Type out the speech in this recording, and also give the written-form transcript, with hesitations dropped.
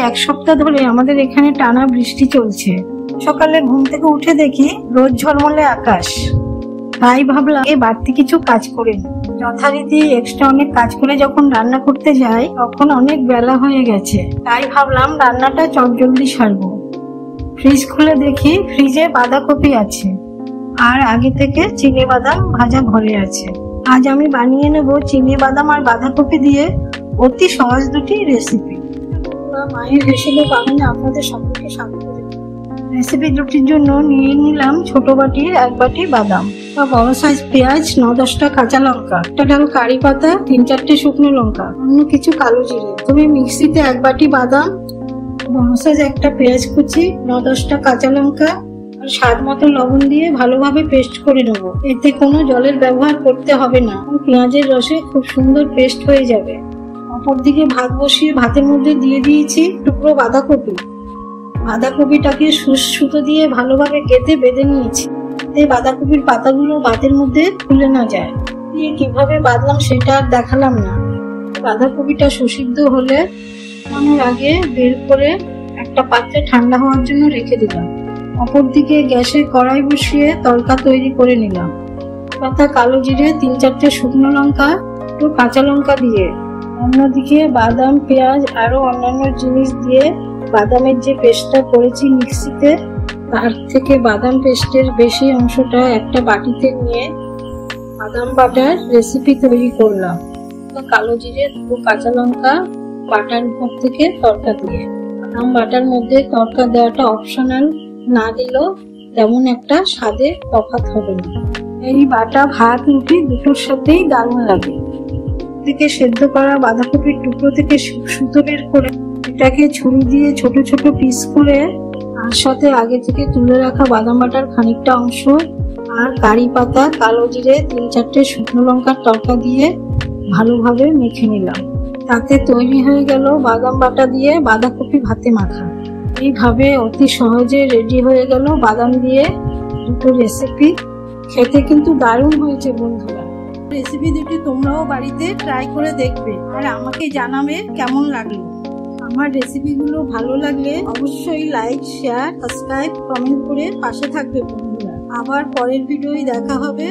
এক সপ্তাহ ধরে আমাদের এখানে টানা বৃষ্টি চলছে। সকালে ঘুম থেকে উঠে দেখি রোদ ঝলমলে আকাশ। তাই ভাবলাম বাড়তি কিছু কাজ করে নি। যথারীতি এক্সট্রা অনেক কাজ করে যখন রান্না করতে যাই তখন অনেক বেলা হয়ে গেছে। তাই ভাবলাম রান্নাটা চটজলদি সারবো। ফ্রিজ খুলে দেখি ফ্রিজে বাঁধাকপি আছে আর আগে থেকে চিনি বাদাম ভাজা ঘরে আছে। আজ আমি বানিয়ে নেব চিনি বাদাম আর বাঁধাকপি দিয়ে অতি সহজ দুটি রেসিপি। মায়ের রেসিপি বানানো আপনাদের সকলকে স্বাগত। রেসিপি দুটির জন্য নিয়ে নিলাম ছোট বাটির 1 বাটি বাদাম, বড় সাইজ পেঁয়াজ, 9-10টা কাঁচা লঙ্কা, একটা ডাল কারি পাতা, 3-4টে শুকনো লঙ্কা, অন্য কিছু কালো জিরে। তুমি মিক্সিতে 1 বাটি বাদাম, বড় সাইজ একটা পেঁয়াজ কুচি, 9-10টা কাঁচা লঙ্কা আর স্বাদ মতো লবণ দিয়ে ভালোভাবে পেস্ট করে নেব। এতে কোনো জলের ব্যবহার করতে হবে না, পেঁয়াজের রসে খুব সুন্দর পেস্ট হয়ে যাবে। অপরদিকে ভাত বসিয়ে ভাতের মধ্যে দিয়ে দিয়েছি টুকরো বাঁধাকপি। বাঁধাকপিটাকে সুতো দিয়ে ভালোভাবে কেটে বেঁধে নিয়েছি, এই বাঁধাকপির পাতাগুলো ভাতের মধ্যে খুলে না যায়। কিভাবে বাঁধলাম সেটা আর দেখালাম না। বাঁধাকপিটা সুসিদ্ধ হলে নামানোর আগে বের করে একটা পাত্রে ঠান্ডা হওয়ার জন্য রেখে দিলাম। অপরদিকে গ্যাসে কড়াই বসিয়ে তড়কা তৈরি করে নিলাম। পাতা, কালো জিরে, 3-4টে শুকনো লঙ্কা, একটু কাঁচা লঙ্কা দিয়ে অন্যদিকে বাদাম, পেঁয়াজ আরো অন্যান্য জিনিস দিয়ে বাদামের যে পেস্টটা করেছি মিক্সিতে, তার থেকে বাদাম পেস্টের বেশি অংশটা একটা বাটিতে নিয়ে বাদাম বাটার রেসিপি তৈরি করলাম। কালো জিরে, 2 কাঁচা লঙ্কা বাটার উপর থেকে তড়কা দিয়ে। বাদাম বাটার মধ্যে তড়কা দেওয়াটা অপশনাল, না দিলেও তেমন একটা স্বাদে তফাৎ হবে না। এই বাটা ভাত, রুটি দুটোর সাথেই দারুণ লাগে। থেকে সেদ্ধ করা বাঁধাকপির টুকরো থেকে সুতো বের করে এটাকে ছুরি দিয়ে ছোট ছোট পিস করে আর সাথে আগে থেকে তুলে রাখা বাদাম বাটার খানিকটা অংশ আর কারি পাতা, কালো জিরে, 3-4টে শুকনো লঙ্কার তড়কা দিয়ে ভালোভাবে মেখে নিলাম। তাতে তৈরি হয়ে গেল বাদাম বাটা দিয়ে বাঁধাকপি ভাতে মাখা। এইভাবে অতি সহজে রেডি হয়ে গেল বাদাম দিয়ে দুটো রেসিপি। খেতে কিন্তু দারুণ হয়েছে বন্ধুরা। রেসিপি দুটি তোমরাও বাড়িতে ট্রাই করে দেখবে আর আমাকে জানাবে কেমন লাগলো। আমার রেসিপিগুলো ভালো লাগলে অবশ্যই লাইক, শেয়ার, সাবস্ক্রাইব, কমেন্ট করে পাশে থাকবে বন্ধুরা। আবার পরের ভিডিওয় দেখা হবে।